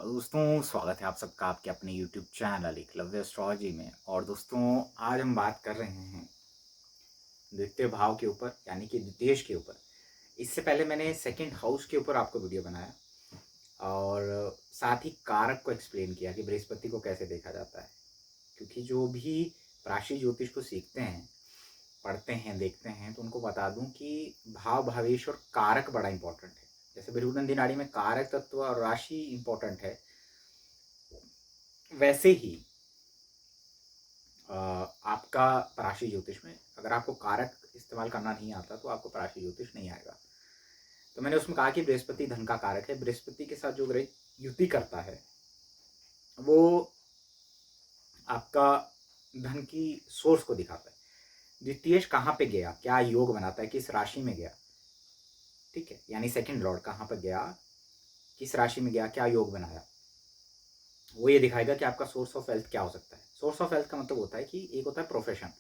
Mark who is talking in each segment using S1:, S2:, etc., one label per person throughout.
S1: दोस्तों स्वागत है आप सबका आपके अपने YouTube चैनल एकलव्य एस्ट्रोलॉजी में। और दोस्तों आज हम बात कर रहे हैं द्वितीय भाव के ऊपर यानी कि द्वितीयेश के ऊपर। इससे पहले मैंने सेकंड हाउस के ऊपर आपको वीडियो बनाया और साथ ही कारक को एक्सप्लेन किया कि बृहस्पति को कैसे देखा जाता है। क्योंकि जो भी राशि ज्योतिष को सीखते हैं, पढ़ते हैं, देखते हैं, तो उनको बता दूं कि भाव भावेश और कारक बड़ा इंपॉर्टेंट है। जैसे बृहस्पति दिनाड़ी में कारक तत्व और राशि इंपॉर्टेंट है, वैसे ही आपका पराशि ज्योतिष में अगर आपको कारक इस्तेमाल करना नहीं आता तो आपको पराशि ज्योतिष नहीं आएगा। तो मैंने उसमें कहा कि बृहस्पति धन का कारक है। बृहस्पति के साथ जो ग्रह युति करता है वो आपका धन की सोर्स को दिखाता है। द्वितीयेश कहाँ पे गया, क्या योग बनाता है, किस राशि में गया, ठीक है, यानी सेकंड लॉर्ड कहाँ पर गया, किस राशि में गया, क्या योग बनाया, वो ये दिखाएगा कि आपका सोर्स ऑफ वेल्थ क्या हो सकता है। सोर्स ऑफ वेल्थ का मतलब होता है कि एक होता है प्रोफेशन,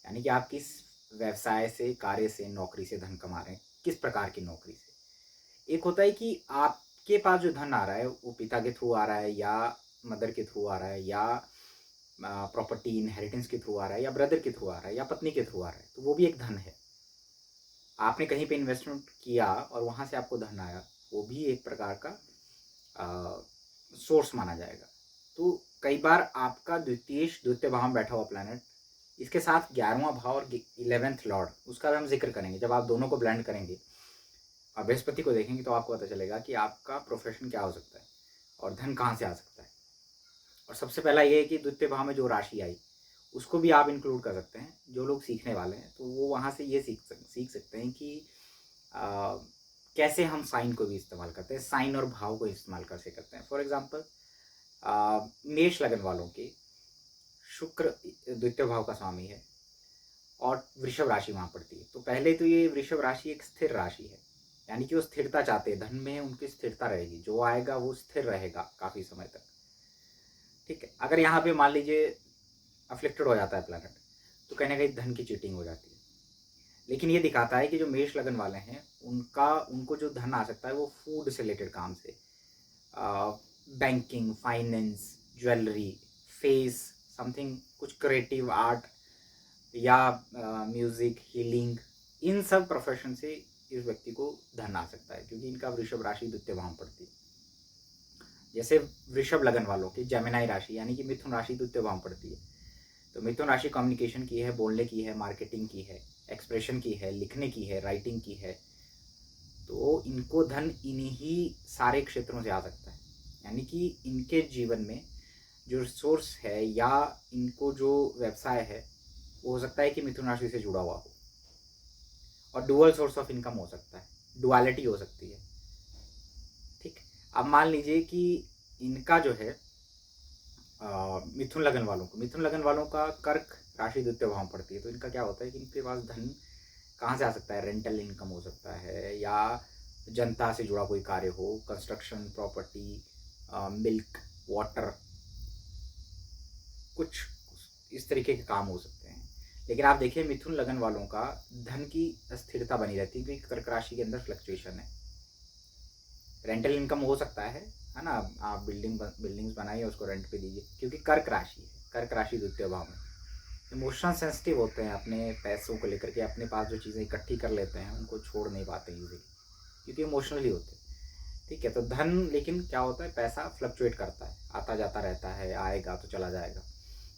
S1: यानी कि आप किस व्यवसाय से, कार्य से, नौकरी से धन कमा रहे हैं, किस प्रकार की नौकरी से। एक होता है कि आपके पास जो धन आ रहा है वो पिता के थ्रू आ रहा है या मदर के थ्रू आ रहा है या प्रॉपर्टी इनहेरिटेंस के थ्रू आ रहा है या ब्रदर के थ्रू आ रहा है या पत्नी के थ्रू आ रहा है, तो वो भी एक धन है। आपने कहीं पे इन्वेस्टमेंट किया और वहाँ से आपको धन आया, वो भी एक प्रकार का सोर्स माना जाएगा। तो कई बार आपका द्वितीय भाव में बैठा हुआ प्लैनेट, इसके साथ 11वां भाव और 11th लॉर्ड, उसका भी हम जिक्र करेंगे। जब आप दोनों को ब्लेंड करेंगे और बृहस्पति को देखेंगे तो आपको पता चलेगा कि आपका प्रोफेशन क्या हो सकता है और धन कहाँ से आ सकता है। और सबसे पहला ये है कि द्वितीय भाव में जो राशि आई उसको भी आप इंक्लूड कर सकते हैं। जो लोग सीखने वाले हैं तो वो वहाँ से ये सीख सकते हैं कि कैसे हम साइन को भी इस्तेमाल करते हैं, साइन और भाव को इस्तेमाल कैसे करते हैं। फॉर एग्जाम्पल मेष लगन वालों के शुक्र द्वितीय भाव का स्वामी है और वृषभ राशि वहाँ पड़ती है। तो पहले तो ये वृषभ राशि एक स्थिर राशि है, यानी कि वो स्थिरता चाहते हैं, धन में उनकी स्थिरता रहेगी, जो आएगा वो स्थिर रहेगा काफ़ी समय तक, ठीक है। अगर यहाँ पे मान लीजिए अफ्लिक्टेड हो जाता है प्लैनेट तो कहीं ना कहीं धन की चीटिंग हो जाती है। लेकिन ये दिखाता है कि जो मेष लगन वाले हैं उनको जो धन आ सकता है वो फूड से रिलेटेड काम से, banking, finance, jewellery, face, something, कुछ क्रिएटिव आर्ट या म्यूजिक, हीलिंग, इन सब प्रोफेशन से इस व्यक्ति को धन आ सकता है, क्योंकि इनका वृषभ राशि द्वितीय भाव में पड़ती है। जैसे वृषभ लगन वालों की जेमिनाई राशि यानी कि मिथुन राशि द्वितीय भाव में पड़ती है। तो मिथुन राशि कम्युनिकेशन की है, बोलने की है, मार्केटिंग की है, एक्सप्रेशन की है, लिखने की है, राइटिंग की है। तो इनको धन इन्हीं सारे क्षेत्रों से आ सकता है, यानी कि इनके जीवन में जो सोर्स है या इनको जो व्यवसाय है वो हो सकता है कि मिथुन राशि से जुड़ा हुआ हो। और डुअल सोर्स ऑफ इनकम हो सकता है, डुअलिटी हो सकती है, ठीक। अब मान लीजिए कि इनका जो है मिथुन लगन वालों का कर्क राशि द्वितीय भाव पड़ती है। तो इनका क्या होता है कि इनके पास धन कहाँ से आ सकता है, रेंटल इनकम हो सकता है या जनता से जुड़ा कोई कार्य हो, कंस्ट्रक्शन, प्रॉपर्टी, मिल्क, वाटर, कुछ इस तरीके के काम हो सकते हैं। लेकिन आप देखिए मिथुन लगन वालों का धन की स्थिरता बनी रहती है, क्योंकि कर्क राशि के अंदर फ्लक्चुएशन है। रेंटल इनकम हो सकता है ना, आप बिल्डिंग्स बनाइए, उसको रेंट पे दीजिए, क्योंकि कर्क राशि है, कर्क राशि द्वितीय भाव में। इमोशनल सेंसिटिव होते हैं अपने पैसों को लेकर के, अपने पास जो चीज़ें इकट्ठी कर लेते हैं उनको छोड़ नहीं पाते ईजिली, क्योंकि इमोशनली होते हैं, ठीक है। तो धन, लेकिन क्या होता है, पैसा फ्लक्चुएट करता है, आता जाता रहता है, आएगा तो चला जाएगा,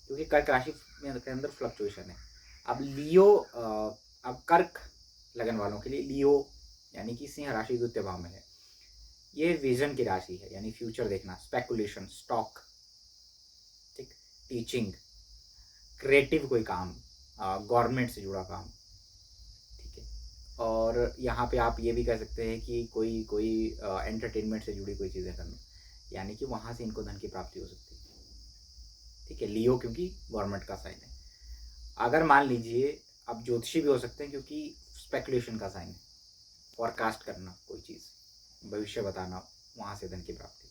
S1: क्योंकि कर्क राशि के अंदर फ्लक्चुएशन है। अब अब कर्क लगन वालों के लिए लियो यानी कि सिंह राशि द्वितीय भाव में है। ये विजन की राशि है, यानी फ्यूचर देखना, स्पेकुलेशन, स्टॉक, ठीक, टीचिंग, क्रिएटिव कोई काम, गवर्नमेंट से जुड़ा काम, ठीक है। और यहाँ पे आप ये भी कह सकते हैं कि कोई कोई एंटरटेनमेंट से जुड़ी कोई चीज़ें करना, यानी कि वहाँ से इनको धन की प्राप्ति हो सकती है, ठीक है। लियो क्योंकि गवर्नमेंट का साइन है। अगर मान लीजिए आप ज्योतिषी भी हो सकते हैं, क्योंकि स्पेकुलेशन का साइन है, फॉरकास्ट करना, कोई चीज़ भविष्य बताना, वहाँ से धन की प्राप्ति।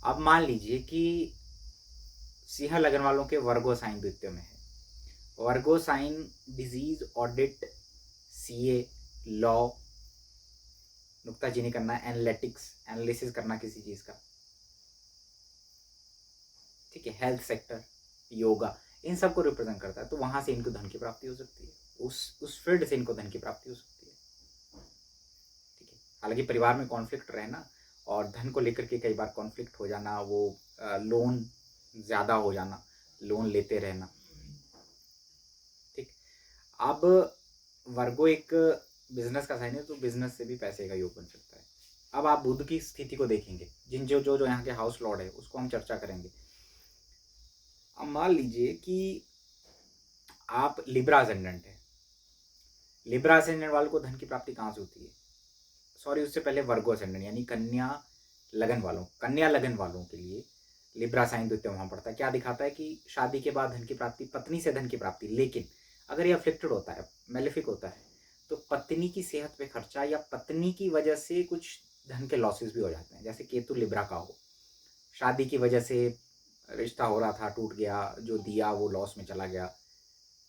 S1: अब मान लीजिए कि सिंह लगन वालों के वर्गो साइन द्वितीय में है। Virgo sign disease, audit, CA, law, नुक्ताचीनी करना, एनालिटिक्स, एनालिसिस करना किसी चीज़ का, ठीक है, हेल्थ सेक्टर, योगा, इन सब को रिप्रेजेंट करता है। तो वहाँ से इनको धन की प्राप्ति हो सकती है, उस फील्ड से इनको धन की प्राप्ति हो सकती है। ठीक है, हालांकि परिवार में कॉन्फ्लिक्ट रहना और धन को लेकर के कई बार कॉन्फ्लिक्ट हो जाना, वो लोन ज़्यादा हो जाना, लोन लेते रहना। ठीक, अब वर्गो एक बिजनेस का साइन है, तो बिजनेस से भी पैसे का योग बन सकता है। अब आप बुध की स्थिति को देखेंगे, जिन जो जो जो यहाँ के हाउस लॉर्ड है उसको हम चर्चा करेंगे। अब मान लीजिए कि आप लिब्रा असेंडेंट है, लिब्रा असेंडेंट वालों को धन की प्राप्ति कहाँ से होती है? सॉरी, उससे पहले वर्गो असेंडेंट यानी कन्या लगन वालों के लिए लिब्रा साइन द्वितीय वहां पड़ता है। क्या दिखाता है कि शादी के बाद धन की प्राप्ति, पत्नी से धन की प्राप्ति, लेकिन अगर ये अफ्लिक्टेड होता है, मेलेफिक होता है, तो पत्नी की सेहत पे खर्चा या पत्नी की वजह से कुछ धन के लॉसेस भी हो जाते हैं। जैसे केतु लिब्रा का हो, शादी की वजह से रिश्ता हो रहा था, टूट गया, जो दिया वो लॉस में चला गया।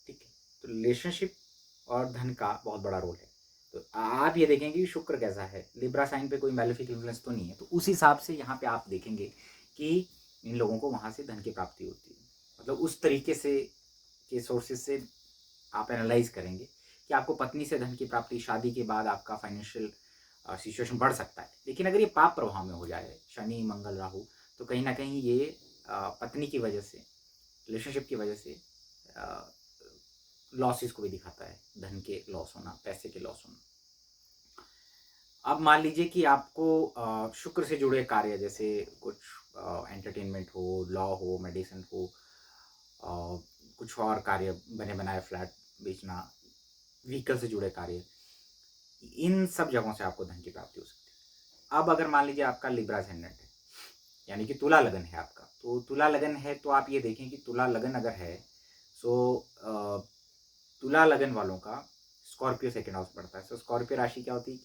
S1: ठीक है, तो रिलेशनशिप और धन का बहुत बड़ा रोल है। तो आप ये देखेंगे कि शुक्र कैसा है, लिब्रा साइन पे कोई मैलेफिक इन्फ्लुएंस तो नहीं है, तो उस हिसाब से यहाँ पे आप देखेंगे कि इन लोगों को वहाँ से धन की प्राप्ति होती है। मतलब उस तरीके से के सोर्सेज से आप एनालाइज करेंगे कि आपको पत्नी से धन की प्राप्ति, शादी के बाद आपका फाइनेंशियल सिचुएशन बढ़ सकता है। लेकिन अगर ये पाप प्रभाव में हो जाए, शनि मंगल राहु, तो कहीं ना कहीं ये पत्नी की वजह से, रिलेशनशिप की वजह से लॉसेस को भी दिखाता है, धन के लॉस होना, पैसे के लॉस होना। अब मान लीजिए कि आपको शुक्र से जुड़े कार्य, जैसे कुछ एंटरटेनमेंट हो, लॉ हो, मेडिसिन हो, कुछ और कार्य, बने बनाए फ्लैट बेचना, व्हीकल से जुड़े कार्य, इन सब जगहों से आपको धन की प्राप्ति हो सकती है। अब अगर मान लीजिए आपका लिब्रा असेंडेंट है, यानी कि तुला लगन है आपका, तो तुला लगन है तो आप ये देखें कि तुला लगन अगर है, सो तुला लगन वालों का स्कॉर्पियो सेकेंड हाउस पड़ता है। सो स्कॉर्पियो राशि क्या होती है?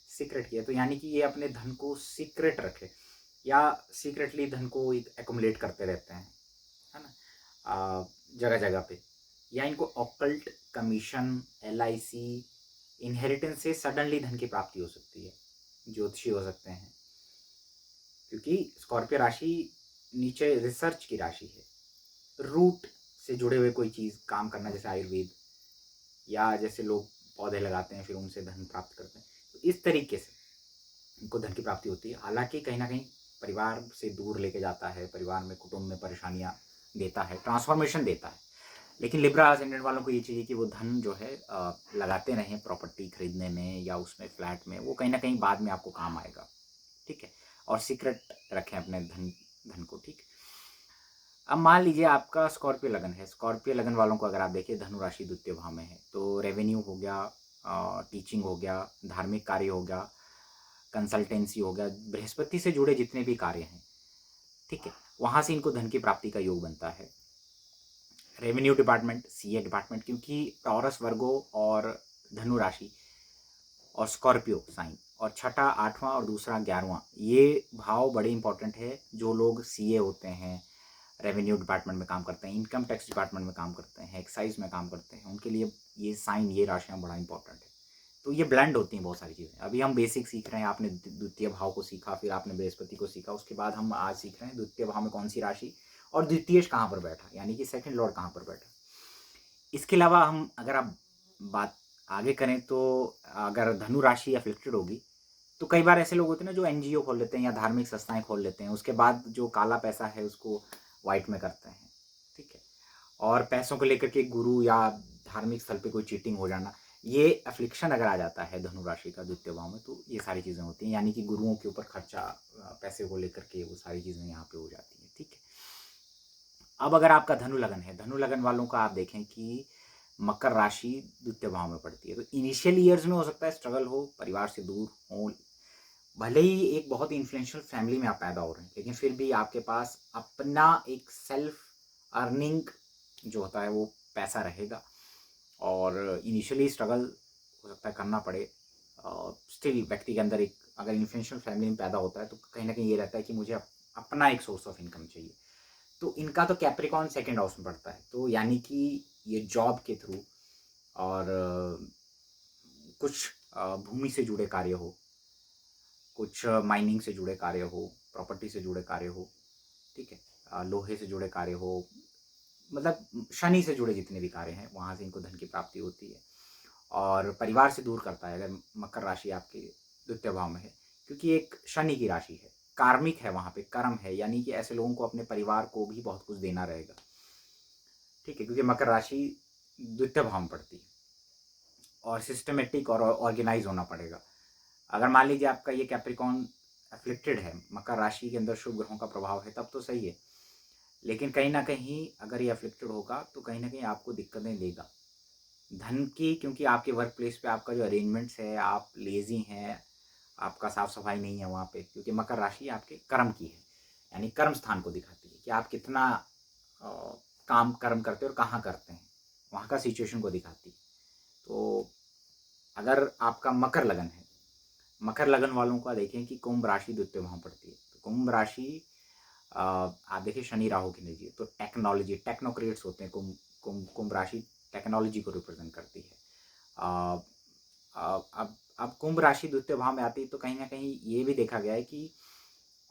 S1: सीक्रेट की है, तो यानी कि ये अपने धन को सीक्रेट रखे या सीक्रेटली धन को एकुमुलेट करते रहते हैं, है ना, जगह जगह पे। या इनको ऑकल्ट, कमीशन, LIC, इनहेरिटेंस से सडनली धन की प्राप्ति हो सकती है, ज्योतिषी हो सकते हैं, क्योंकि स्कॉर्पियो राशि नीचे रिसर्च की राशि है। रूट से जुड़े हुए कोई चीज़ काम करना, जैसे आयुर्वेद, या जैसे लोग पौधे लगाते हैं फिर उनसे धन प्राप्त करते हैं, तो इस तरीके से इनको धन की प्राप्ति होती है। हालांकि कहीं ना कहीं परिवार से दूर लेके जाता है, परिवार में, कुटुंब में परेशानियां देता है, ट्रांसफॉर्मेशन देता है। लेकिन लिब्रा असेंडेंट वालों को ये चाहिए कि वो धन जो है लगाते रहें प्रॉपर्टी खरीदने में या उसमें फ्लैट में, वो कहीं ना कहीं बाद में आपको काम आएगा। ठीक है, और सीक्रेट रखें अपने धन धन को। ठीक, अब मान लीजिए आपका स्कॉर्पियो लगन है, स्कॉर्पियो लगन वालों को अगर आप देखिए धनु राशि द्वितीय भाव में है, तो रेवेन्यू हो गया, टीचिंग हो गया, धार्मिक कार्य हो गया, कंसल्टेंसी हो गया, बृहस्पति से जुड़े जितने भी कार्य हैं, ठीक है, वहाँ से इनको धन की प्राप्ति का योग बनता है। रेवेन्यू डिपार्टमेंट, CA डिपार्टमेंट, क्योंकि टॉरस, वर्गो और धनु राशि और स्कॉर्पियो साइन और छठा, आठवां और दूसरा 11वां, ये भाव बड़े इंपॉर्टेंट है। जो लोग CA होते हैं, रेवेन्यू डिपार्टमेंट में काम करते हैं, इनकम टैक्स डिपार्टमेंट में काम करते हैं, एक्साइज में काम करते हैं, उनके लिए ये साइन, ये राशियाँ बड़ा इंपॉर्टेंट है। तो ये ब्लेंड होती हैं बहुत सारी चीज़ें। अभी हम बेसिक सीख रहे हैं, आपने द्वितीय भाव को सीखा, फिर आपने बृहस्पति को सीखा, उसके बाद हम आज सीख रहे हैं द्वितीय भाव में कौन सी राशि और द्वितीयेश कहाँ पर बैठा, यानी कि सेकंड लॉर्ड कहाँ पर बैठा। इसके अलावा हम अगर आप बात आगे करें तो अगर धनु राशि अफेक्टेड होगी, तो कई बार ऐसे लोग होते हैं ना जो NGO खोल लेते हैं या धार्मिक संस्थाएं खोल लेते हैं, उसके बाद जो काला पैसा है उसको वाइट में करते हैं। ठीक है, और पैसों को लेकर के गुरु या धार्मिक स्थल पे कोई चीटिंग हो जाना, ये अफ्लिक्शन अगर आ जाता है धनु राशि का द्वितीय भाव में, तो ये सारी चीज़ें होती हैं, यानी कि गुरुओं के ऊपर खर्चा, पैसे को लेकर के वो सारी चीज़ें यहाँ पे हो जाती हैं। ठीक है, अब अगर आपका धनु लगन है, धनु लगन वालों का आप देखें कि मकर राशि द्वितीय भाव में पड़ती है, तो इनिशियल ईयर्स में हो सकता है स्ट्रगल हो, परिवार से दूर हो, भले ही एक बहुत इन्फ्लुएंशियल फैमिली में आप पैदा हो रहे हैं, लेकिन फिर भी आपके पास अपना एक सेल्फ अर्निंग जो होता है वो पैसा रहेगा, और इनिशियली स्ट्रगल हो सकता है करना पड़े। स्टिल व्यक्ति के अंदर एक, अगर इन्फ्लुएंशियल फैमिली में पैदा होता है तो कहीं ना कहीं ये रहता है कि मुझे अपना एक सोर्स ऑफ इनकम चाहिए। तो इनका तो कैप्रिकॉन सेकेंड हाउस में पड़ता है, तो यानी कि ये जॉब के थ्रू और कुछ भूमि से जुड़े कार्य हो, कुछ माइनिंग से जुड़े कार्य हो, प्रॉपर्टी से जुड़े कार्य हो, ठीक है, लोहे से जुड़े कार्य हो, मतलब शनि से जुड़े जितने भी कार्य हैं वहाँ से इनको धन की प्राप्ति होती है। और परिवार से दूर करता है अगर मकर राशि आपके द्वितीय भाव में है, क्योंकि एक शनि की राशि है, कार्मिक है, वहाँ पे कर्म है, यानी कि ऐसे लोगों को अपने परिवार को भी बहुत कुछ देना रहेगा। ठीक है, क्योंकि मकर राशि द्वितीय भाव में पड़ती है और सिस्टमेटिक और ऑर्गेनाइज होना पड़ेगा। अगर मान लीजिए आपका ये कैप्रिकॉन अफ्लिक्टेड है, मकर राशि के अंदर शुभ ग्रहों का प्रभाव है, तब तो सही है। लेकिन कहीं ना कहीं अगर ये अफ्लिक्टेड होगा तो कहीं ना कहीं आपको दिक्कतें देगा धन की, क्योंकि आपके वर्क प्लेस पे आपका जो अरेंजमेंट्स है, आप लेजी हैं, आपका साफ सफाई नहीं है वहाँ पे, क्योंकि मकर राशि आपके कर्म की है, यानी कर्म स्थान को दिखाती है कि आप कितना काम कर्म करते हैं और कहाँ करते हैं, वहाँ का सिचुएशन को दिखाती है। तो अगर आपका मकर लगन है, मकर लगन वालों का देखें कि कुंभ राशि द्वितीय वहाँ पड़ती है, तो कुंभ राशि आप देखिए शनि राहु की लीजिए तो टेक्नोलॉजी, टेक्नोक्रेट्स होते हैं। कुंभ कुंभ कुंभ राशि टेक्नोलॉजी को रिप्रेजेंट करती है। अ, अब कुंभ राशि द्वितीय भाव में आती है तो कहीं ना कहीं ये भी देखा गया है कि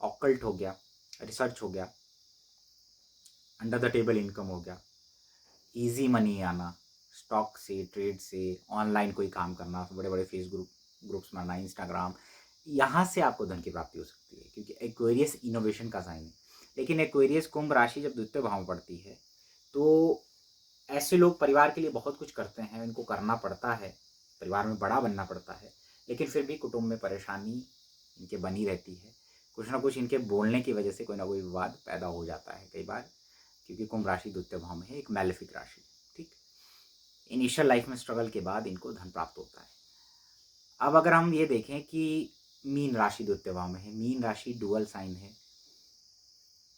S1: ऑकल्ट हो गया, रिसर्च हो गया, अंडर द टेबल इनकम हो गया, इजी मनी आना, स्टॉक से, ट्रेड से, ऑनलाइन कोई काम करना, बड़े बड़े फेसबुक ग्रुप्स बनाना, इंस्टाग्राम, यहाँ से आपको धन की प्राप्ति हो सकती है, क्योंकि एक्वेरियस इनोवेशन का साइन है। लेकिन एक्वेरियस कुंभ राशि जब द्वितीय भाव में पड़ती है तो ऐसे लोग परिवार के लिए बहुत कुछ करते हैं, इनको करना पड़ता है, परिवार में बड़ा बनना पड़ता है, लेकिन फिर भी कुटुंब में परेशानी इनके बनी रहती है। कुछ ना कुछ इनके बोलने की वजह से कोई ना कोई विवाद पैदा हो जाता है कई बार, क्योंकि कुंभ राशि द्वितीय भाव में है, एक मैलेफिक राशि। ठीक, इनिशियल लाइफ में स्ट्रगल के बाद इनको धन प्राप्त होता है। अब अगर हम ये देखें कि मीन राशि द्वितीय भाव में है, मीन राशि डुअल साइन है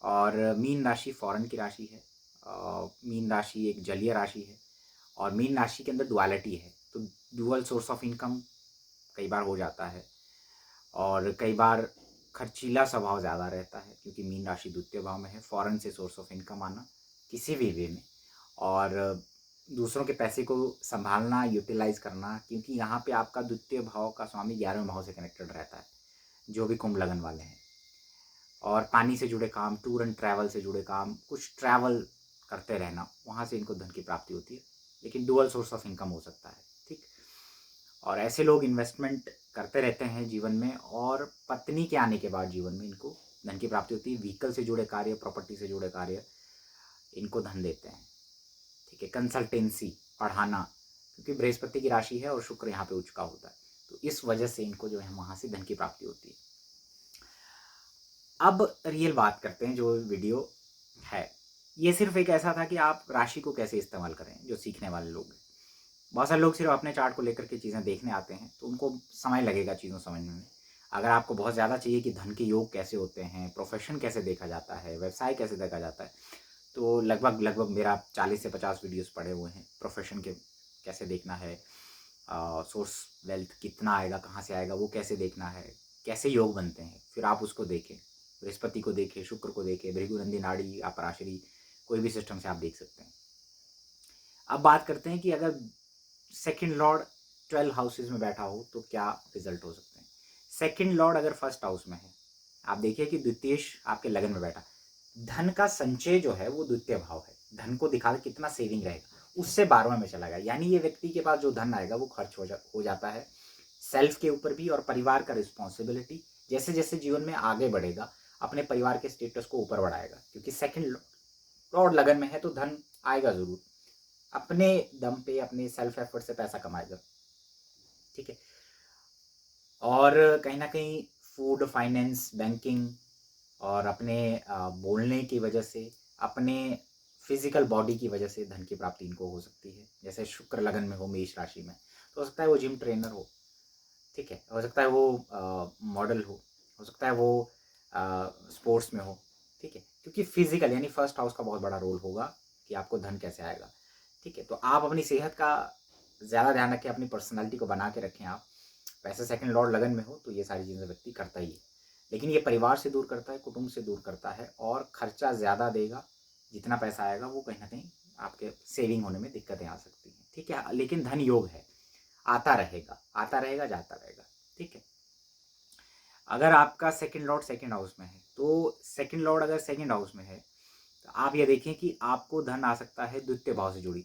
S1: और मीन राशि फॉरेन की राशि है, मीन राशि एक जलीय राशि है और मीन राशि के अंदर डुअलिटी है, तो डुअल सोर्स ऑफ इनकम कई बार हो जाता है और कई बार खर्चीला स्वभाव ज़्यादा रहता है, क्योंकि मीन राशि द्वितीय भाव में है। फॉरेन से सोर्स ऑफ इनकम आना किसी भी वे में, और दूसरों के पैसे को संभालना, यूटिलाइज करना, क्योंकि यहाँ पे आपका द्वितीय भाव का स्वामी 11वें भाव से कनेक्टेड रहता है, जो भी कुंभ लगन वाले हैं। और पानी से जुड़े काम, टूर एंड ट्रैवल से जुड़े काम, कुछ ट्रैवल करते रहना, वहाँ से इनको धन की प्राप्ति होती है, लेकिन डुअल सोर्स ऑफ इनकम हो सकता है। ठीक, और ऐसे लोग इन्वेस्टमेंट करते रहते हैं जीवन में, और पत्नी के आने के बाद जीवन में इनको धन की प्राप्ति होती है। व्हीकल से जुड़े कार्य, प्रॉपर्टी से जुड़े कार्य इनको धन देते हैं। ठीक है, कंसल्टेंसी, पढ़ाना, क्योंकि बृहस्पति की राशि है और शुक्र यहाँ पे उच्च का होता है, तो इस वजह से इनको जो है वहाँ से धन की प्राप्ति होती है। अब रियल बात करते हैं, जो वीडियो है ये सिर्फ एक ऐसा था कि आप राशि को कैसे इस्तेमाल करें, जो सीखने वाले लोग हैं। बहुत सारे लोग सिर्फ अपने चार्ट को लेकर के चीज़ें देखने आते हैं, तो उनको समय लगेगा चीज़ों समझने में। अगर आपको बहुत ज़्यादा चाहिए कि धन के योग कैसे होते हैं, प्रोफेशन कैसे देखा जाता है, व्यवसाय कैसे देखा जाता है, तो लगभग लगभग मेरा 40 से 50 वीडियोस पड़े हुए हैं। प्रोफेशन के कैसे देखना है, सोर्स वेल्थ कितना आएगा, कहाँ से आएगा, वो कैसे देखना है, कैसे योग बनते हैं, फिर आप उसको देखें, बृहस्पति को देखें, शुक्र को देखें, भृगुनंदी नाड़ी या पराशरी, कोई भी सिस्टम से आप देख सकते हैं। अब बात करते हैं कि अगर सेकंड लॉर्ड 12 हाउसेज में बैठा हो तो क्या रिजल्ट हो सकते हैं। सेकंड लॉर्ड अगर फर्स्ट हाउस में है, आप देखिए कि द्वितीयेश आपके लगन में बैठा, धन का संचय जो है वो द्वितीय भाव है, धन को दिखा कितना सेविंग रहेगा, उससे 12वें में चला गया, यानी ये व्यक्ति के पास जो धन आएगा वो खर्च हो जाता है सेल्फ के ऊपर भी, और परिवार का रिस्पॉन्सिबिलिटी, जैसे जैसे जीवन में आगे बढ़ेगा अपने परिवार के स्टेटस को ऊपर बढ़ाएगा, क्योंकि सेकंड लॉर्ड लगन में है तो धन आएगा जरूर, अपने दम पे अपने सेल्फ एफर्ट से पैसा कमाएगा। ठीक है, और कहीं ना कहीं फूड, फाइनेंस, बैंकिंग और अपने बोलने की वजह से, अपने फिजिकल बॉडी की वजह से धन की प्राप्ति इनको हो सकती है। जैसे शुक्र लगन में हो मेष राशि में, तो हो सकता है वो जिम ट्रेनर हो, ठीक है, हो सकता है वो मॉडल हो सकता है वो स्पोर्ट्स में हो, ठीक है, क्योंकि फिजिकल यानी फर्स्ट हाउस का बहुत बड़ा रोल होगा कि आपको धन कैसे आएगा। ठीक है, तो आप अपनी सेहत का ज़्यादा ध्यान रखें, अपनी पर्सनालिटी को बना के रखें। आप वैसे सेकंड लॉर्ड लगन में हो तो ये सारी चीज़ें व्यक्ति करता ही है, लेकिन ये परिवार से दूर करता है, कुटुंब से दूर करता है, और खर्चा ज़्यादा देगा, जितना पैसा आएगा वो कहीं ना कहीं आपके सेविंग होने में दिक्कतें आ सकती हैं। ठीक है, लेकिन धन योग है, आता रहेगा, आता रहेगा, जाता रहेगा। ठीक है, अगर आपका सेकंड लॉर्ड सेकंड हाउस में है, तो सेकंड लॉर्ड अगर सेकंड हाउस में है तो आप ये देखें कि आपको धन आ सकता है द्वितीय भाव से जुड़ी,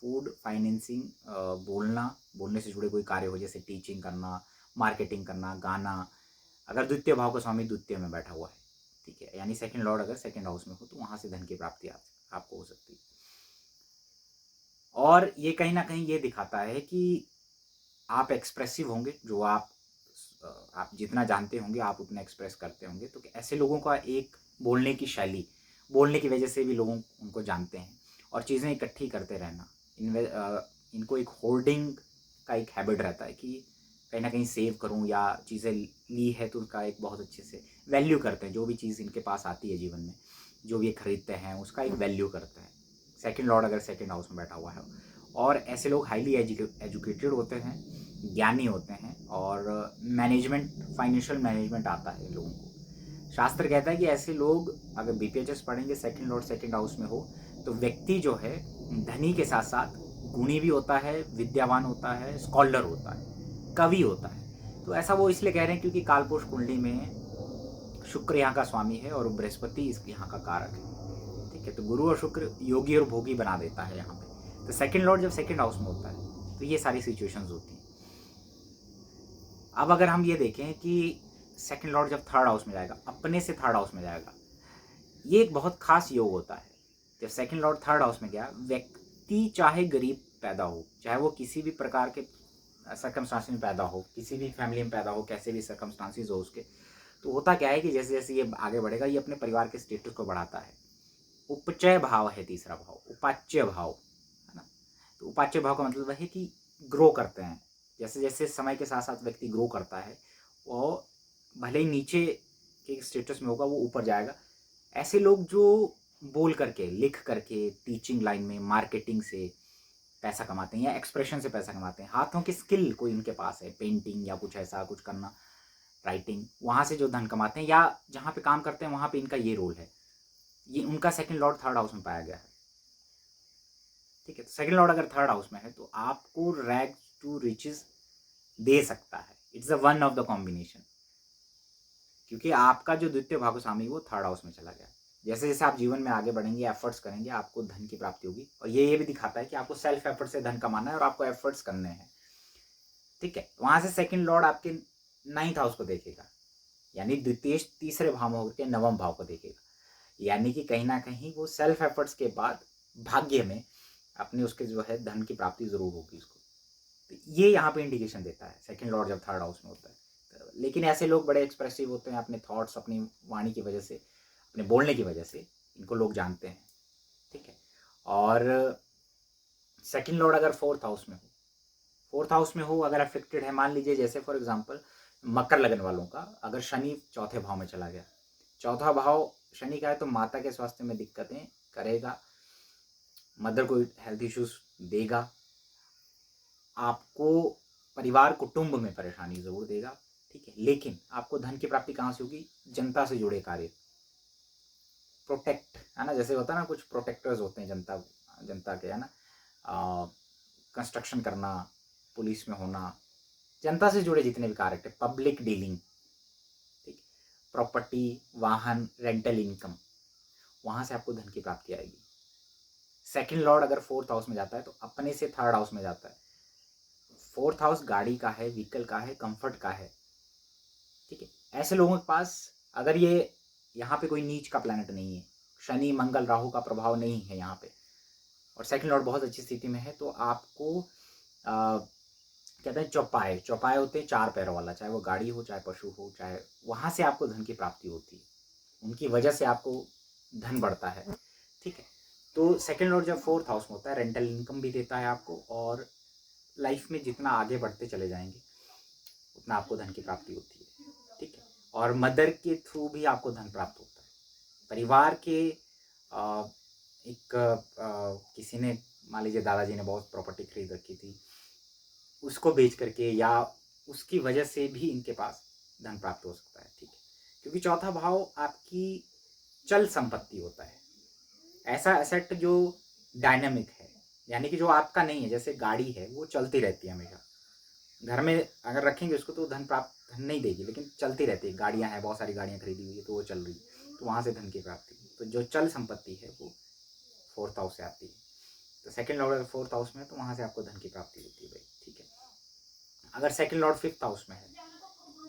S1: फूड, फाइनेंसिंग, बोलने से जुड़े कोई कार्य हो, जैसे टीचिंग करना, मार्केटिंग करना, गाना। अगर द्वितीय भाव का स्वामी द्वितीय में बैठा हुआ है, ठीक है, यानी सेकंड लॉर्ड अगर सेकंड हाउस में हो तो वहाँ से धन की प्राप्ति आपको हो सकती है। और ये कहीं ना कहीं ये दिखाता है कि आप एक्सप्रेसिव होंगे, जो आप जितना जानते होंगे आप उतना एक्सप्रेस करते होंगे। तो ऐसे लोगों का एक बोलने की शैली, बोलने की वजह से भी लोगों उनको जानते हैं। और चीज़ें इकट्ठी करते रहना, इनको एक होल्डिंग का एक हैबिट रहता है कि कहीं ना कहीं सेव करूं, या चीज़ें ली है तो उनका एक बहुत अच्छे से वैल्यू करते हैं। जो भी चीज़ इनके पास आती है जीवन में, जो भी ये खरीदते हैं उसका एक वैल्यू करते हैं। सेकंड लॉर्ड अगर सेकंड हाउस में बैठा हुआ है, और ऐसे लोग हाईली एजुकेटेड होते हैं, ज्ञानी होते हैं, और मैनेजमेंट, फाइनेंशियल मैनेजमेंट आता है लोगों को। शास्त्र कहता है कि ऐसे लोग अगर बीपीएचएस पढ़ेंगे, सेकंड लॉर्ड सेकंड हाउस में हो, तो व्यक्ति जो है धनी के साथ साथ गुणी भी होता है, विद्यावान होता है, स्कॉलर होता है, कवि होता है। तो ऐसा वो इसलिए कह रहे हैं क्योंकि कालपुरुष कुंडली में शुक्र यहाँ का स्वामी है और बृहस्पति इस यहाँ का कारक है, ठीक है। तो गुरु और शुक्र योगी और भोगी बना देता है यहाँ पे। तो सेकंड लॉर्ड जब सेकंड हाउस में होता है तो ये सारी सिचुएशंस होती हैं। अब अगर हम ये देखें कि सेकंड लॉर्ड जब थर्ड हाउस में जाएगा, अपने से थर्ड हाउस में जाएगा, ये एक बहुत खास योग होता है। जब सेकंड लॉर्ड थर्ड हाउस में गया, व्यक्ति चाहे गरीब पैदा हो, चाहे वो किसी भी प्रकार के सर्कमस्टांसिस में पैदा हो, किसी भी फैमिली में पैदा हो, कैसे भी सर्कमस्टांसिस हो उसके, तो होता क्या है कि जैसे जैसे ये आगे बढ़ेगा, ये अपने परिवार के स्टेटस को बढ़ाता है। उपचय भाव है तीसरा भाव, उपाच्य भाव है ना। तो उपाच्य भाव का मतलब है कि ग्रो करते हैं। जैसे जैसे समय के साथ साथ व्यक्ति ग्रो करता है, वो भले ही नीचे के स्टेटस में होगा, वो ऊपर जाएगा। ऐसे लोग जो बोल करके, लिख करके, टीचिंग लाइन में, मार्केटिंग से पैसा कमाते हैं, या एक्सप्रेशन से पैसा कमाते हैं, हाथों की स्किल कोई इनके पास है, पेंटिंग या कुछ ऐसा कुछ करना, राइटिंग, वहाँ से जो धन कमाते हैं, या जहाँ पे काम करते हैं वहाँ पे इनका ये रोल है। ये उनका सेकंड लॉर्ड थर्ड हाउस में पाया गया है, ठीक है। तो सेकंड लॉर्ड अगर थर्ड हाउस में है तो आपको रैग टू रिचेस दे सकता है। It's the one of the combination, क्योंकि आपका जो द्वितीय भागस्वामी वो थर्ड हाउस में चला गया। जैसे जैसे आप जीवन में आगे बढ़ेंगे, एफर्ट्स करेंगे, आपको धन की प्राप्ति होगी। और ये भी दिखाता है कि आपको सेल्फ एफर्ट से धन कमाना है और आपको एफर्ट्स करने हैं, ठीक है। वहां से सेकंड लॉर्ड आपके नाइन्थ हाउस को देखेगा, यानी द्वितीय तीसरे भाव में होकर नवम भाव को देखेगा। यानी कि कहीं ना कहीं वो सेल्फ एफर्ट्स के बाद भाग्य में अपने उसके जो है धन की प्राप्ति जरूर होगी उसको। तो ये यहाँ पे इंडिकेशन देता है सेकंड लॉर्ड जब थर्ड हाउस में होता है। तो लेकिन ऐसे लोग बड़े एक्सप्रेसिव होते हैं, अपने थॉट्स, अपनी वाणी की वजह से, अपने बोलने की वजह से इनको लोग जानते हैं, ठीक है। और सेकंड लॉर्ड अगर फोर्थ हाउस में हो, फोर्थ हाउस में हो, अगर अफेक्टेड है, मान लीजिए जैसे फॉर एग्जांपल मकर लगन वालों का अगर शनि चौथे भाव में चला गया, चौथा भाव शनि का है तो माता के स्वास्थ्य में दिक्कतें करेगा, मदर को हेल्थ इश्यूज देगा, आपको परिवार कुटुंब में परेशानी जरूर देगा, ठीक है। लेकिन आपको धन की प्राप्ति कहाँ से होगी? जनता से जुड़े कार्य, प्रोटेक्ट, है ना, जैसे होता है ना, कुछ प्रोटेक्टर्स होते हैं जनता जनता के, है ना, कंस्ट्रक्शन करना, पुलिस में होना, जनता से जुड़े जितने भी कार्य, पब्लिक डीलिंग, ठीक, प्रॉपर्टी, वाहन, रेंटल इनकम, वहां से आपको धन की प्राप्ति आएगी। सेकंड लॉर्ड अगर फोर्थ हाउस में जाता है तो अपने से थर्ड हाउस में जाता है। फोर्थ हाउस गाड़ी का है, व्हीकल का है, कंफर्ट का है, ठीक है। ऐसे लोगों के पास अगर ये यहाँ पे कोई नीच का प्लैनेट नहीं है, शनि मंगल राहु का प्रभाव नहीं है यहाँ पे, और सेकंड लॉर्ड बहुत अच्छी स्थिति में है, तो आपको कहते हैं चौपाए, चौपाए होते हैं चार पैरों वाला, चाहे वो गाड़ी हो, चाहे पशु हो, चाहे, वहां से आपको धन की प्राप्ति होती है, उनकी वजह से आपको धन बढ़ता है, ठीक है। तो सेकंड लॉर्ड जब फोर्थ हाउस में होता है, रेंटल इनकम भी देता है आपको, और लाइफ में जितना आगे बढ़ते चले जाएंगे उतना आपको धन की प्राप्ति होती है, ठीक है। और मदर के थ्रू भी आपको धन प्राप्त होता है। परिवार के किसी ने, मान लीजिए दादाजी ने बहुत प्रॉपर्टी खरीद रखी थी, उसको बेच करके या उसकी वजह से भी इनके पास धन प्राप्त हो सकता है, ठीक है। क्योंकि चौथा भाव आपकी चल संपत्ति होता है, ऐसा एसेट जो डायनामिक है, यानी कि जो आपका नहीं है, जैसे गाड़ी है वो चलती रहती है हमेशा, घर में अगर रखेंगे उसको तो धन नहीं देगी, लेकिन चलती रहती है, गाड़ियाँ हैं, बहुत सारी गाड़ियाँ खरीदी हुई है तो वो चल रही है, तो वहाँ से धन की प्राप्ति। तो जो चल संपत्ति है वो फोर्थ हाउस से आती है। तो सेकंड लॉर्ड अगर फोर्थ हाउस में है तो वहाँ से आपको धन की प्राप्ति होती है भाई, ठीक है। अगर सेकंड लॉर्ड फिफ्थ हाउस में है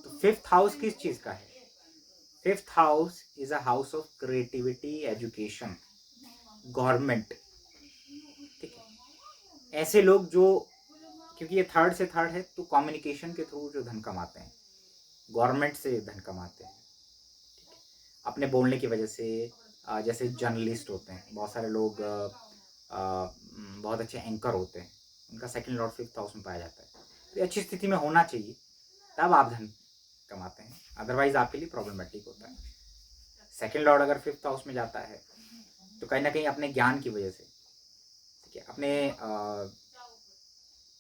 S1: तो फिफ्थ हाउस किस चीज़ का है? Fifth house is a house of creativity, education, government, ठीक है। ऐसे लोग जो, क्योंकि ये थर्ड से थर्ड है तो कम्युनिकेशन के थ्रू जो धन कमाते हैं, गवर्नमेंट से धन कमाते हैं, अपने बोलने की वजह से। जैसे जर्नलिस्ट होते हैं, बहुत सारे लोग बहुत अच्छे एंकर होते हैं, उनका सेकंड लॉर्ड फिफ्थ हाउस में पाया जाता है। तो अच्छी स्थिति में होना चाहिए, तब आप धन कमाते हैं, अदरवाइज आपके लिए प्रॉब्लमेटिक होता है। सेकंड लॉर्ड अगर फिफ्थ हाउस में जाता है तो कहीं ना कहीं अपने ज्ञान की वजह से, ठीक है, अपने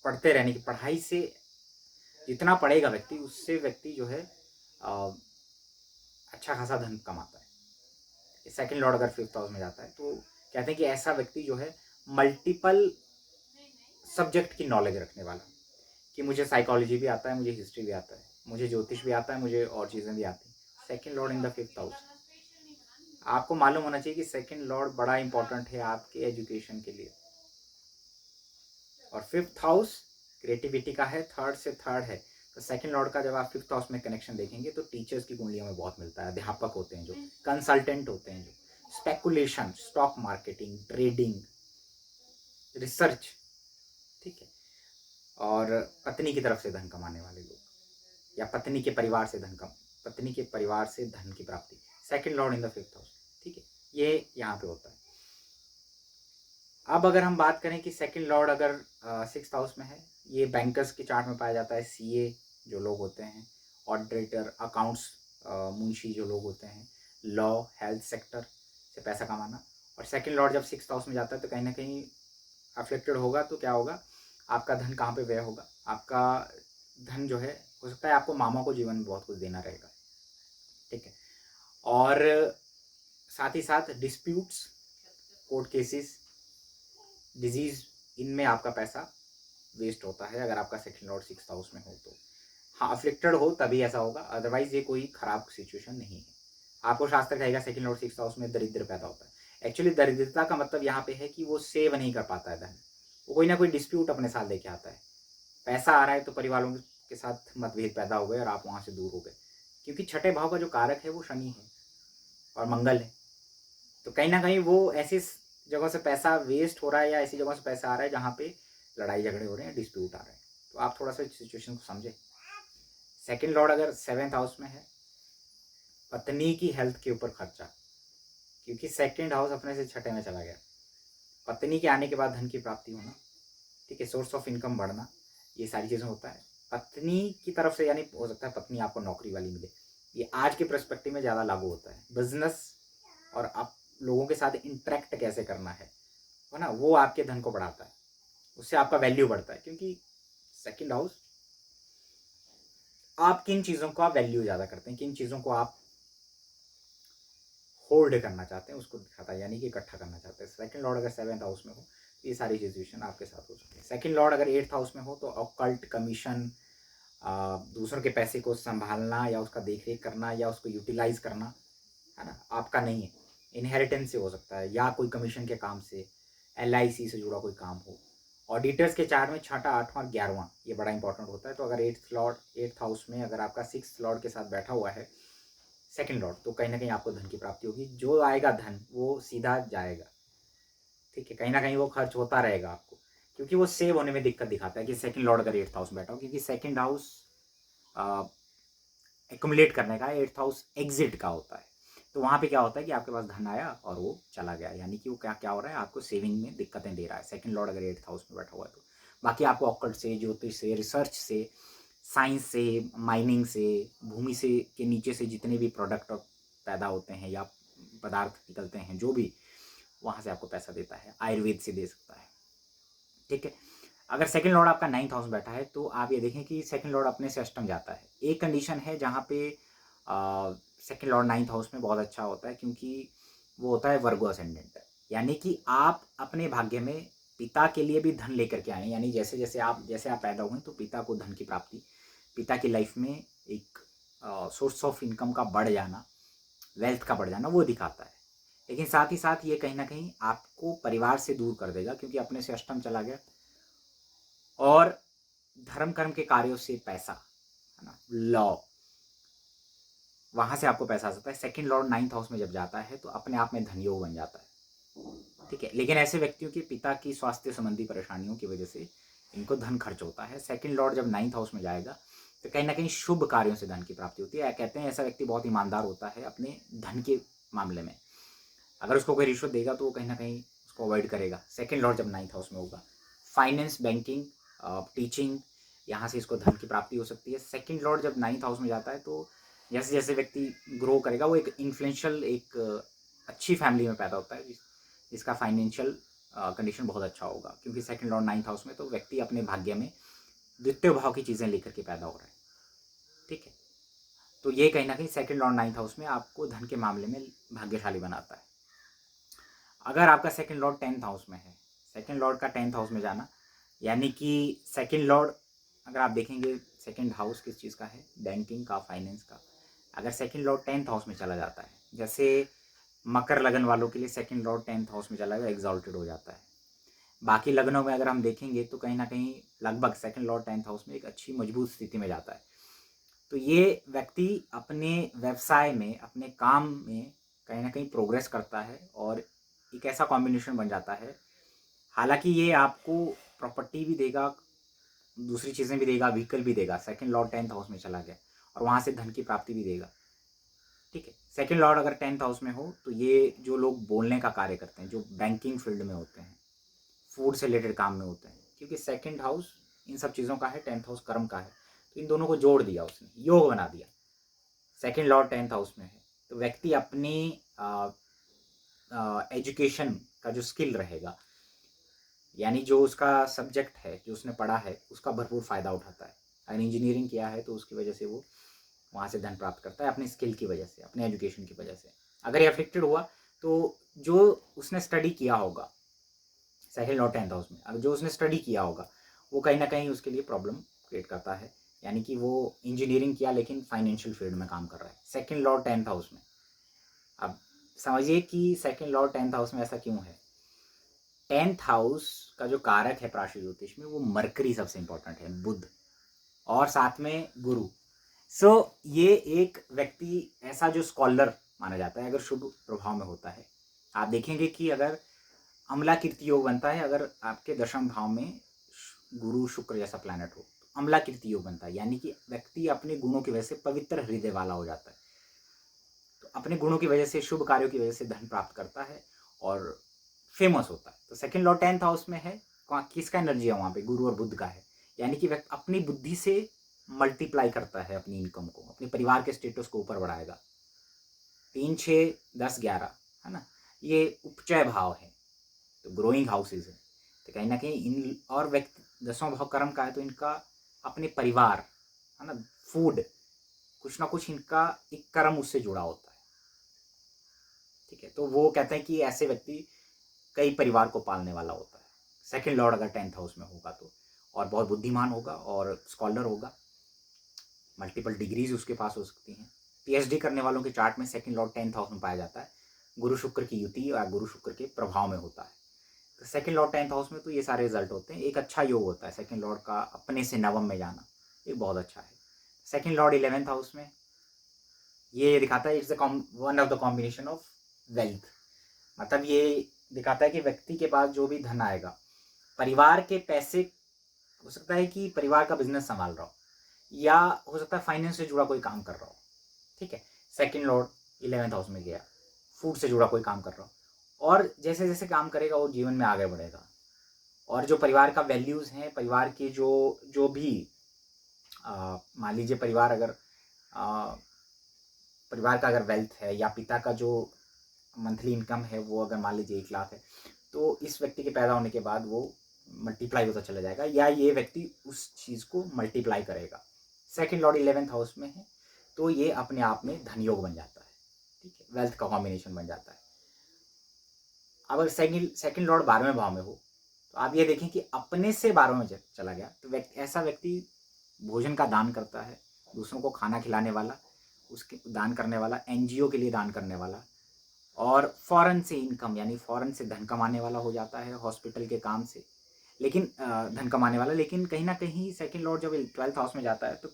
S1: पढ़ते रहने की, पढ़ाई से जितना पढ़ेगा व्यक्ति, उससे व्यक्ति जो है अच्छा खासा धन कमाता है। सेकंड लॉर्ड अगर फिफ्थ हाउस में जाता है तो कहते हैं कि ऐसा व्यक्ति जो है मल्टीपल सब्जेक्ट की नॉलेज रखने वाला, कि मुझे साइकोलॉजी भी आता है, मुझे हिस्ट्री भी आता है, मुझे ज्योतिष भी आता है, मुझे और चीज़ें भी आती हैं। Second Lord in the fifth house, आपको मालूम होना चाहिए कि सेकंड लॉर्ड बड़ा इंपॉर्टेंट है आपके एजुकेशन के लिए। और फिफ्थ हाउस क्रिएटिविटी का है, थर्ड से थर्ड है, तो सेकंड लॉर्ड का जब आप फिफ्थ हाउस में कनेक्शन देखेंगे तो टीचर्स की कुंडलियों में बहुत मिलता है। अध्यापक होते हैं जो, कंसल्टेंट होते हैं जो, speculation, stock marketing, trading, research, ठीक है। और पत्नी की तरफ से धन कमाने वाले लोग, या पत्नी के परिवार से पत्नी के परिवार से धन की प्राप्ति, second Lord in the fifth house, ठीक है, ये यहाँ पे होता है। अब अगर हम बात करें कि सेकंड लॉर्ड अगर सिक्स्थ हाउस में है, ये बैंकर्स के चार्ट में पाया जाता है, सीए जो लोग होते हैं, ऑडिटर, अकाउंट्स, मुंशी जो लोग होते हैं, लॉ, हेल्थ सेक्टर से पैसा कमाना। और सेकंड लॉर्ड जब सिक्स्थ हाउस में जाता है तो कहीं ना कहीं अफेक्टेड होगा, तो क्या होगा, आपका धन कहाँ पे व्यय होगा, आपका धन जो है, हो सकता है आपको मामा को जीवन में बहुत कुछ देना रहेगा, ठीक है। और साथ ही साथ डिस्प्यूट्स, कोर्ट केसेस, डिजीज, इनमें आपका पैसा वेस्ट होता है अगर आपका सेकंड लॉर्ड सिक्स्थ हाउस में हो तो। हाँ, अफ्लिक्टेड हो तभी ऐसा होगा, अदरवाइज ये कोई खराब सिचुएशन नहीं है। आपको शास्त्र कहेगा सेकंड लॉर्ड सिक्स्थ हाउस में दरिद्र पैदा होता है। एक्चुअली दरिद्रता का मतलब यहाँ पे है कि वो सेव नहीं कर पाता है धन, वो कोई ना कोई डिस्प्यूट अपने साथ लेके आता है। पैसा आ रहा है तो परिवार वालों के साथ मतभेद पैदा हो गए और आप वहाँ से दूर हो गए, क्योंकि छठे भाव का जो कारक है वो शनि है और मंगल है। तो कहीं ना कहीं वो ऐसी जगह से पैसा वेस्ट हो रहा है, या ऐसी जगह से पैसा आ रहा है जहाँ पे लड़ाई झगड़े हो रहे हैं, डिस्प्यूट आ रहे हैं। तो आप थोड़ा सा सिचुएशन को समझे। सेकंड लॉर्ड अगर सेवेंथ हाउस में है, पत्नी की हेल्थ के ऊपर खर्चा, क्योंकि सेकंड हाउस अपने से छठे में चला गया, पत्नी के आने के बाद धन की प्राप्ति होना, ठीक है, सोर्स ऑफ इनकम बढ़ना, ये सारी चीज़ें होता है पत्नी की तरफ से। यानी हो सकता है पत्नी आपको नौकरी वाली मिले, ये आज के पर्सपेक्टिव में ज़्यादा लागू होता है। बिजनेस और आप लोगों के साथ इंटरेक्ट कैसे करना है ना, वो आपके धन को बढ़ाता है, उससे आपका वैल्यू बढ़ता है। क्योंकि सेकंड हाउस, आप किन चीज़ों को आप वैल्यू ज़्यादा करते हैं, किन चीज़ों को आप होल्ड करना चाहते हैं, उसको दिखाता है, यानी कि इकट्ठा करना चाहते हैं। सेकंड लॉर्ड अगर सेवेंथ हाउस में हो तो ये सारी सिचुएशन आपके साथ हो सकती है। सेकंड लॉर्ड अगर एट्थ हाउस में हो तो ऑकल्ट, कमीशन, दूसरों के पैसे को संभालना या उसका देख रेख करना या उसको यूटिलाइज करना, है ना, आपका नहीं है। इनहेरिटेंस से हो सकता है, या कोई कमीशन के काम से, LIC से जुड़ा कोई काम हो। ऑडिटर्स के चार्ट में छठा, आठवां और 11वां ये बड़ा इंपॉर्टेंट होता है। तो अगर एट्थ हाउस में अगर आपका सिक्स्थ लॉर्ड के साथ बैठा हुआ है सेकंड लॉर्ड, तो कहीं ना कहीं आपको धन की प्राप्ति होगी। जो आएगा धन वो सीधा जाएगा, ठीक है, कहीं ना कहीं वो खर्च होता रहेगा आपको, क्योंकि वो सेव होने में दिक्कत दिखाता है कि सेकंड लॉर्ड अगर एट्थ हाउस में बैठा हो। क्योंकि सेकंड हाउस एक्युमुलेट करने का, एट्थ हाउस एग्जिट का होता है। तो वहाँ पे क्या होता है कि आपके पास धन आया और वो चला गया, यानी कि वो क्या क्या हो रहा है, आपको सेविंग में दिक्कतें दे रहा है सेकंड लॉर्ड अगर एट्थ हाउस में बैठा हुआ है तो। बाकी आपको ऑकल्ट से, ज्योतिष से, रिसर्च से, साइंस से, माइनिंग से, भूमि से के नीचे से जितने भी प्रोडक्ट पैदा होते हैं या पदार्थ निकलते हैं, जो भी, वहाँ से आपको पैसा देता है। आयुर्वेद से दे सकता है, ठीक है। अगर सेकंड लॉर्ड आपका नाइन्थ हाउस बैठा है तो आप ये देखें कि सेकंड लॉर्ड अपने से अष्टम जाता है। एक कंडीशन है जहाँ पे सेकंड लॉर्ड नाइन्थ हाउस में बहुत अच्छा होता है, क्योंकि वो होता है वर्गो असेंडेंट, यानी कि आप अपने भाग्य में पिता के लिए भी धन लेकर के आए, यानी जैसे आप पैदा हुए तो पिता को धन की प्राप्ति, पिता की लाइफ में एक सोर्स ऑफ इनकम का बढ़ जाना, वेल्थ का बढ़ जाना वो दिखाता है। लेकिन साथ ही साथ ये कहीं ना कहीं आपको परिवार से दूर कर देगा, क्योंकि अपने से अष्टम चला गया, और धर्म कर्म के कार्यों से पैसा, है ना, लॉ, वहां से आपको पैसा आ सकता है। सेकंड लॉर्ड 9th हाउस में जब जाता है तो अपने आप में धन योग बन जाता है, ठीक है। लेकिन ऐसे व्यक्तियों के पिता की स्वास्थ्य संबंधी परेशानियों की वजह से इनको धन खर्च होता है। सेकंड लॉर्ड जब 9th हाउस में जाएगा तो कहीं ना कहीं शुभ कार्यों से धन की प्राप्ति होती है। कहते हैं ऐसा व्यक्ति बहुत ईमानदार होता है अपने धन के मामले में। अगर उसको कोई रिश्वत देगा तो वो कहीं ना कहीं उसको अवॉइड करेगा। सेकंड लॉर्ड जब 9th हाउस में होगा, फाइनेंस, बैंकिंग, टीचिंग, यहाँ से इसको धन की प्राप्ति हो सकती है। सेकंड लॉर्ड जब 9th हाउस में जाता है तो जैसे जैसे व्यक्ति ग्रो करेगा वो एक इन्फ्लुएंशियल, एक अच्छी फैमिली में पैदा होता है जिसका फाइनेंशियल कंडीशन बहुत अच्छा होगा, क्योंकि सेकंड लॉर्ड 9th हाउस में तो व्यक्ति अपने भाग्य में द्वितीय भाव की चीज़ें लेकर के पैदा हो रहा है, ठीक है। तो ये कहीं ना कहीं सेकंड लॉर्ड 9th हाउस में आपको धन के मामले में भाग्यशाली बनाता है। अगर आपका सेकंड लॉर्ड 10th हाउस में है, सेकंड लॉर्ड का 10th हाउस में जाना, यानी कि सेकंड लॉर्ड, अगर आप देखेंगे सेकंड हाउस किस चीज़ का है, बैंकिंग का, फाइनेंस का। अगर सेकंड लॉर्ड 10th हाउस में चला जाता है, जैसे मकर लगन वालों के लिए सेकंड लॉर्ड 10th हाउस में चला गया, एग्जॉल्टेड हो जाता है। बाकी लग्नों में अगर हम देखेंगे तो कहीं ना कहीं लगभग सेकंड लॉर्ड 10th हाउस में एक अच्छी मजबूत स्थिति में जाता है। तो ये व्यक्ति अपने व्यवसाय में, अपने काम में कहीं ना कहीं प्रोग्रेस करता है और एक ऐसा कॉम्बिनेशन बन जाता है। हालांकि ये आपको प्रॉपर्टी भी देगा, दूसरी चीज़ें भी देगा, व्हीकल भी देगा। सेकंड लॉर्ड 10th हाउस में चला गया और वहाँ से धन की प्राप्ति भी देगा, ठीक है। सेकंड लॉर्ड अगर 10th हाउस में हो तो ये जो लोग बोलने का कार्य करते हैं, जो बैंकिंग फील्ड में होते हैं, फूड से रिलेटेड काम में होते हैं, क्योंकि सेकंड हाउस इन सब चीज़ों का है, 10th हाउस कर्म का है, तो इन दोनों को जोड़ दिया उसने, योग बना दिया। सेकंड लॉर्ड 10th हाउस में है तो व्यक्ति अपनी एजुकेशन का जो स्किल रहेगा, यानी जो उसका सब्जेक्ट है, जो उसने पढ़ा है, उसका भरपूर फ़ायदा उठाता है। अगर इंजीनियरिंग किया है तो उसकी वजह से वो वहाँ से धन प्राप्त करता है, अपने स्किल की वजह से, अपने एजुकेशन की वजह से। अगर ये अफेक्टेड हुआ तो जो उसने स्टडी किया होगा सेकंड लॉर्ड 10th हाउस में, अगर जो उसने स्टडी किया होगा वो कहीं ना कहीं उसके लिए प्रॉब्लम क्रिएट करता है। यानी कि वो इंजीनियरिंग किया लेकिन फाइनेंशियल फील्ड में काम कर रहा है, सेकंड लॉर्ड 10th हाउस में। अब समझिए कि सेकंड लॉर्ड 10th हाउस में ऐसा क्यों है। 10th हाउस का जो कारक है प्राशी ज्योतिष में वो मरकरी सबसे इंपॉर्टेंट है, बुध, और साथ में गुरु। सो ये एक व्यक्ति ऐसा जो स्कॉलर माना जाता है अगर शुभ प्रभाव में होता है। आप देखेंगे कि अगर अम्ला कीर्ति योग बनता है, अगर आपके दशम भाव में गुरु शुक्र जैसा प्लैनेट हो तो अम्ला कीर्ति योग बनता है, यानी कि व्यक्ति अपने गुणों की वजह से पवित्र हृदय वाला हो जाता है। तो अपने गुणों की वजह से, शुभ कार्यों की वजह से धन प्राप्त करता है और फेमस होता है। तो सेकंड लॉर्ड 10th हाउस में है, किसका एनर्जी है वहाँ पे, गुरु और बुध का है। यानी कि व्यक्ति अपनी बुद्धि से मल्टीप्लाई करता है अपनी इनकम को, अपने परिवार के स्टेटस को ऊपर बढ़ाएगा। 3, 6, 10, 11, है ना, ये उपचय भाव है, तो ग्रोइंग हाउसेज है। तो कहीं ना कहीं इन, और व्यक्ति 10वां भाव कर्म का है तो इनका अपने परिवार, है ना, फूड, कुछ ना कुछ इनका एक कर्म उससे जुड़ा होता है, ठीक है। तो वो कहते हैं कि ऐसे व्यक्ति कई परिवार को पालने वाला होता है। सेकंड लॉर्ड अगर 10th हाउस में होगा तो, और बहुत बुद्धिमान होगा और स्कॉलर होगा, मल्टीपल डिग्रीज उसके पास हो सकती हैं। पीएचडी करने वालों के चार्ट में सेकंड लॉर्ड 10th हाउस में पाया जाता है, गुरु शुक्र की युति या गुरु शुक्र के प्रभाव में होता है। तो सेकंड लॉर्ड 10th हाउस में तो ये सारे रिजल्ट होते हैं। एक अच्छा योग होता है सेकंड लॉर्ड का अपने से नवम में जाना, ये बहुत अच्छा है। सेकंड लॉर्ड 11th हाउस में ये दिखाता है it's one of the combination of wealth, मतलब ये दिखाता है कि व्यक्ति के पास जो भी धन आएगा, परिवार के पैसे, हो सकता है कि परिवार का बिजनेस संभाल रहा हो, या हो सकता है फाइनेंस से जुड़ा कोई काम कर रहा हो, ठीक है। सेकंड लॉर्ड 11th हाउस में गया, फूड से जुड़ा कोई काम कर रहा हो, और जैसे जैसे काम करेगा वो जीवन में आगे बढ़ेगा। और जो परिवार का वैल्यूज़ हैं, परिवार की जो जो भी मान लीजिए परिवार अगर परिवार का अगर वेल्थ है, या पिता का जो मंथली इनकम है वो अगर मान लीजिए 1 लाख है, तो इस व्यक्ति के पैदा होने के बाद वो मल्टीप्लाई होता चला जाएगा, या ये व्यक्ति उस चीज़ को मल्टीप्लाई करेगा। सेकंड लॉर्ड 11th हाउस में है तो ये अपने आप में धन योग बन जाता है, ठीक है, वेल्थ का कॉम्बिनेशन बन जाता है। अगर सेकंड लॉर्ड 12वें भाव में हो तो आप ये देखें कि अपने से 12 में चला गया तो ऐसा व्यक्ति भोजन का दान करता है, दूसरों को खाना खिलाने वाला, उसके दान करने वाला, एनजीओ के लिए दान करने वाला, और फॉरेन से इनकम यानी फॉरेन से धन कमाने वाला हो जाता है हॉस्पिटल के काम से, लेकिन धन कमाने वाला। लेकिन कहीं ना कहीं सेकंड लॉर्ड जब 12th हाउस में जाता है तो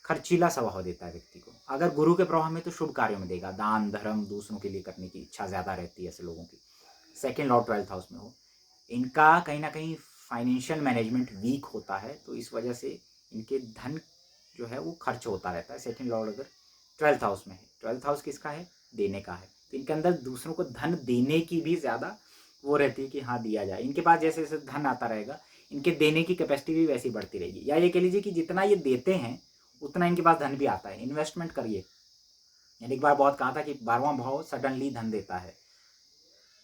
S1: खर्चीला स्वभाव देता है व्यक्ति को। अगर गुरु के प्रभाव में तो शुभ कार्यों में देगा, दान धर्म दूसरों के लिए करने की इच्छा ज़्यादा रहती है ऐसे लोगों की। सेकंड लॉर्ड 12th हाउस में हो, इनका कहीं ना कहीं फाइनेंशियल मैनेजमेंट वीक होता है, तो इस वजह से इनके धन जो है वो खर्च होता रहता है। सेकंड लॉर्ड अगर 12th हाउस में है, 12th हाउस किसका है? देने का है। तो इनके अंदर दूसरों को धन देने की भी ज़्यादा वो रहती है कि हाँ दिया जाए। इनके पास जैसे जैसे धन आता रहेगा, इनके देने की कैपेसिटी भी वैसी बढ़ती रहेगी। या ये कह लीजिए कि जितना ये देते हैं उतना इनके पास धन भी आता है। इन्वेस्टमेंट करिए, एक बार बहुत कहा था कि 12वां भाव सडनली धन देता है,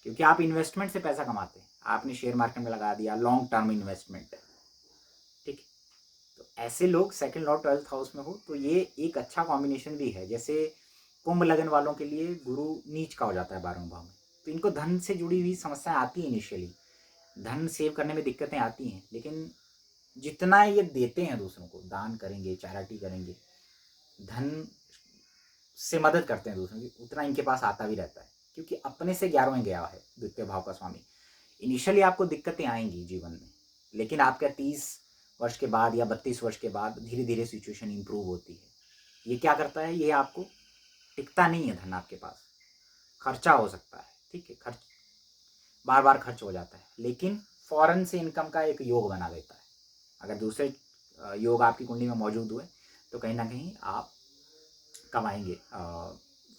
S1: क्योंकि आप इन्वेस्टमेंट से पैसा कमाते हैं। आपने शेयर मार्केट में लगा दिया, लॉन्ग टर्म इन्वेस्टमेंट, ठीक। तो ऐसे लोग सेकंड लॉर्ड 12th हाउस में हो तो ये एक अच्छा कॉम्बिनेशन भी है। जैसे कुंभ लगन वालों के लिए गुरु नीच का हो जाता है 12वें भाव में, तो इनको धन से जुड़ी हुई समस्याएं आती हैं। इनिशियली धन सेव करने में दिक्कतें आती हैं, लेकिन जितना ये देते हैं दूसरों को, दान करेंगे, चैरिटी करेंगे, धन से मदद करते हैं दूसरों की, उतना इनके पास आता भी रहता है, क्योंकि अपने से 11वें गया है द्वितीय भाव का स्वामी। इनिशियली आपको दिक्कतें आएंगी जीवन में, लेकिन आपका 30 वर्ष के बाद या 32 वर्ष के बाद धीरे धीरे सिचुएशन इंप्रूव होती है। ये क्या करता है? ये आपको टिकता नहीं है धन आपके पास, खर्चा हो सकता है, ठीक है, खर्च बार बार खर्च हो जाता है, लेकिन फॉरेन से इनकम का एक योग बना देता है। अगर दूसरे योग आपकी कुंडली में मौजूद हुए तो कहीं ना कहीं आप कमाएंगे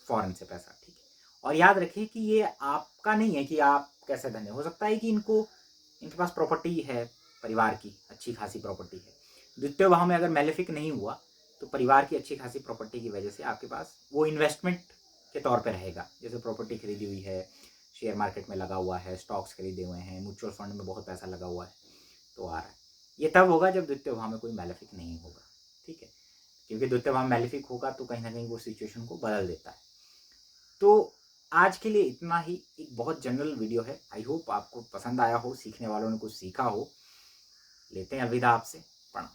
S1: फॉरेन से पैसा, ठीक है। और याद रखिए कि ये आपका नहीं है कि आप कैसे धन्य हो सकता है कि इनके पास प्रॉपर्टी है, परिवार की अच्छी खासी प्रॉपर्टी है। द्वितीय भाव में अगर मैलेफिक नहीं हुआ तो परिवार की अच्छी खासी प्रॉपर्टी की वजह से आपके पास वो इन्वेस्टमेंट के तौर पे रहेगा। जैसे प्रॉपर्टी खरीदी हुई है, शेयर मार्केट में लगा हुआ है, स्टॉक्स खरीदे हुए हैं, म्यूचुअल फंड में बहुत पैसा लगा हुआ है, तो आ रहा है। ये तब होगा जब द्वितीय भाव में कोई मैलेफिक नहीं होगा, ठीक है, क्योंकि द्वितीय भाव मैलेफिक होगा तो कहीं ना कहीं वो सिचुएशन को बदल देता है। तो आज के लिए इतना ही, एक बहुत जनरल वीडियो है। आई होप आपको पसंद आया हो, सीखने वालों ने कुछ सीखा हो। लेते हैं अलविदा आपसे, प्रणाम।